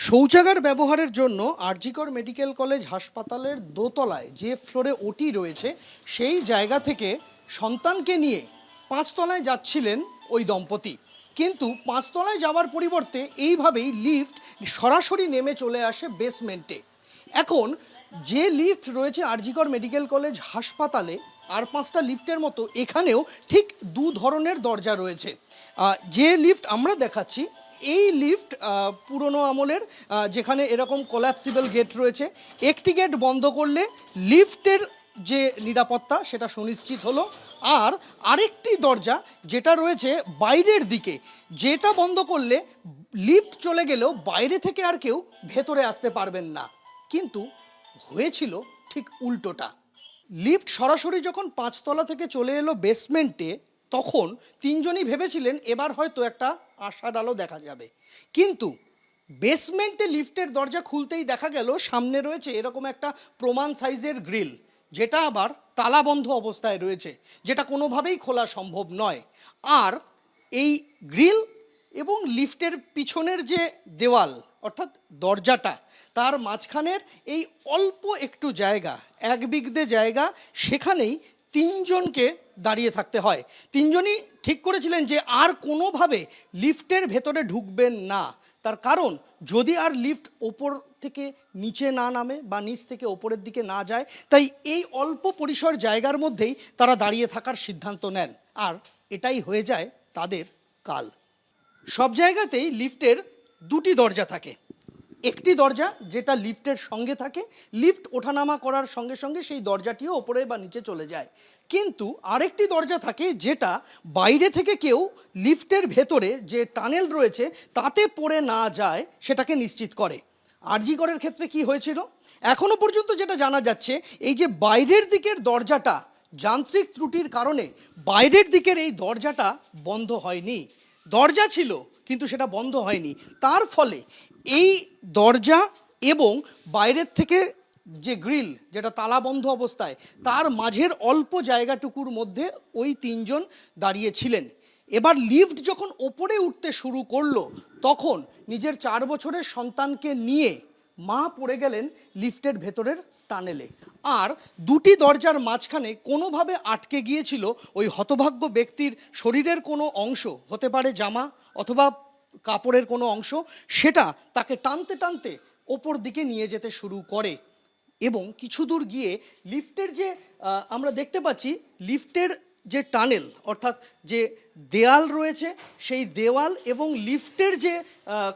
শৌচাগার ব্যবহারের জন্য আরজিকর মেডিকেল কলেজ হাসপাতালের দোতলায় যে ফ্লোরে ওটি রয়েছে সেই জায়গা থেকে সন্তানকে নিয়ে পাঁচতলায় যাচ্ছিলেন ওই দম্পতি। কিন্তু পাঁচতলায় যাওয়ার পরিবর্তে এইভাবেই লিফট সরাসরি নেমে চলে আসে বেসমেন্টে। এখন যে লিফট রয়েছে আরজিকর মেডিকেল কলেজ হাসপাতালে আর পাঁচটা লিফটের মতো এখানেও ঠিক দু ধরনের দরজা রয়েছে। যে লিফট আমরা দেখাচ্ছি এই লিফট পুরনো আমলের, যেখানে এরকম কোল্যাপসিবল গেট রয়েছে। একটি গেট বন্ধ করলে লিফটের যে নিরাপত্তা সেটা সুনিশ্চিত হলো, আর আরেকটি দরজা যেটা রয়েছে বাইরের দিকে, যেটা বন্ধ করলে লিফট চলে গেলেও বাইরে থেকে আর কেউ ভেতরে আসতে পারবেন না। কিন্তু হয়েছিল ঠিক উল্টোটা। লিফট সরাসরি যখন পাঁচতলা থেকে চলে এলো বেসমেন্টে, তখন তিনজনই ভেবেছিলেন এবার হয়তো একটা আশার আলো দেখা যাবে। কিন্তু বেসমেন্টে লিফটের দরজা খুলতেই দেখা গেল সামনে রয়েছে এরকম একটা প্রমাণ সাইজের গ্রিল, যেটা আবার তালাবন্ধ অবস্থায় রয়েছে, যেটা কোনোভাবেই খোলা সম্ভব নয়। আর এই গ্রিল এবং লিফটের পিছনের যে দেওয়াল অর্থাৎ দরজাটা, তার মাঝখানের এই অল্প একটু জায়গা, এক বিঘে জায়গা, সেখানেই তিনজনকে দাঁড়িয়ে থাকতে হয়। তিনজনই ঠিক করেছিলেন যে আর কোনোভাবে লিফটের ভেতরে ঢুকবেন না। তার কারণ যদি আর লিফট ওপর থেকে নিচে না নামে বা নিচ থেকে ওপরের দিকে না যায়, তাই এই অল্প পরিসর জায়গার মধ্যেই তারা দাঁড়িয়ে থাকার সিদ্ধান্ত নেন। আর এটাই হয়ে যায় তাদের কাল। সব জায়গাতেই লিফটের দুটি দরজা থাকে। একটি দরজা যেটা লিফটের সঙ্গে থাকে, লিফট ওঠানামা করার সঙ্গে সঙ্গে সেই দরজাটিও ওপরে বা নিচে চলে যায়। কিন্তু আরেকটি দরজা থাকে যেটা বাইরে থেকে কেউ লিফটের ভেতরে যে টানেল রয়েছে তাতে পড়ে না যায় সেটাকে নিশ্চিত করে। আরজিকরের ক্ষেত্রে কি হয়েছিল, এখনো পর্যন্ত যেটা জানা যাচ্ছে, এই যে বাইরের দিকের দরজাটা যান্ত্রিক ত্রুটির কারণে বাইরের দিকের এই দরজাটা বন্ধ হয়নি। দরজা ছিল কিন্তু সেটা বন্ধ হয়নি। তার ফলে এই দরজা এবং বাইরের থেকে যে গ্রিল, যেটা তালাবন্ধ অবস্থায়, তার মাঝের অল্প জায়গাটুকুর মধ্যে ওই তিনজন দাঁড়িয়েছিলেন। এবার লিফট যখন ওপরে উঠতে শুরু করলো, তখন নিজের 4 বছরের সন্তানকে নিয়ে মা পড়ে গেলেন লিফটের ভেতরের টানেলে। আর দুটি দরজার মাঝখানে কোনোভাবে আটকে গিয়েছিল ওই হতভাগ্য ব্যক্তির শরীরের কোনো অংশ, হতে পারে জামা অথবা কাপড়ের কোনো অংশ, সেটা তাকে টানতে টানতে ওপর দিকে নিয়ে যেতে শুরু করে। এবং কিছু দূর গিয়ে লিফটের যে আমরা দেখতে পাচ্ছি, লিফটের যে টানেল অর্থাৎ যে দেয়াল রয়েছে, সেই দেওয়াল এবং লিফটের যে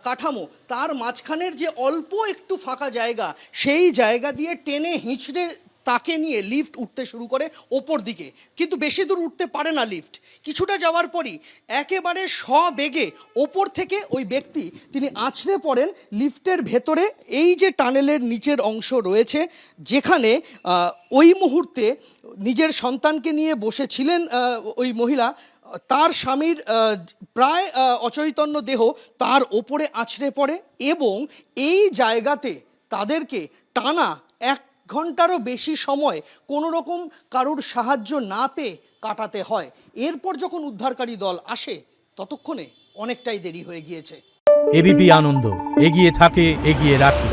কাঠামো, তার মাঝখানের যে অল্প একটু ফাঁকা জায়গা, সেই জায়গা দিয়ে টেনে হিঁচড়ে তাকে নিয়ে লিফট উঠতে শুরু করে ওপর দিকে। কিন্তু বেশি দূর উঠতে পারে না লিফট। কিছুটা যাওয়ার পরই একেবারে সবেগে ওপর থেকে ওই ব্যক্তি তিনি আছড়ে পড়েন লিফটের ভেতরে, এই যে টানেলের নিচের অংশ রয়েছে, যেখানে ওই মুহূর্তে নিজের সন্তানকে নিয়ে বসেছিলেন ওই মহিলা। তার স্বামীর প্রায় অচৈতন্য দেহ তার ওপরে আছড়ে পড়ে এবং এই জায়গাতে তাদেরকে টানা 1 ঘন্টারও বেশি সময় কোনো রকম কারুর সাহায্য না পেয়ে কাটাতে হয়। এরপর যখন উদ্ধারকারী দল আসে, ততক্ষণে অনেকটাই দেরি হয়ে গিয়েছে। এবিপি আনন্দ, এগিয়ে থাকে, এগিয়ে রাখে।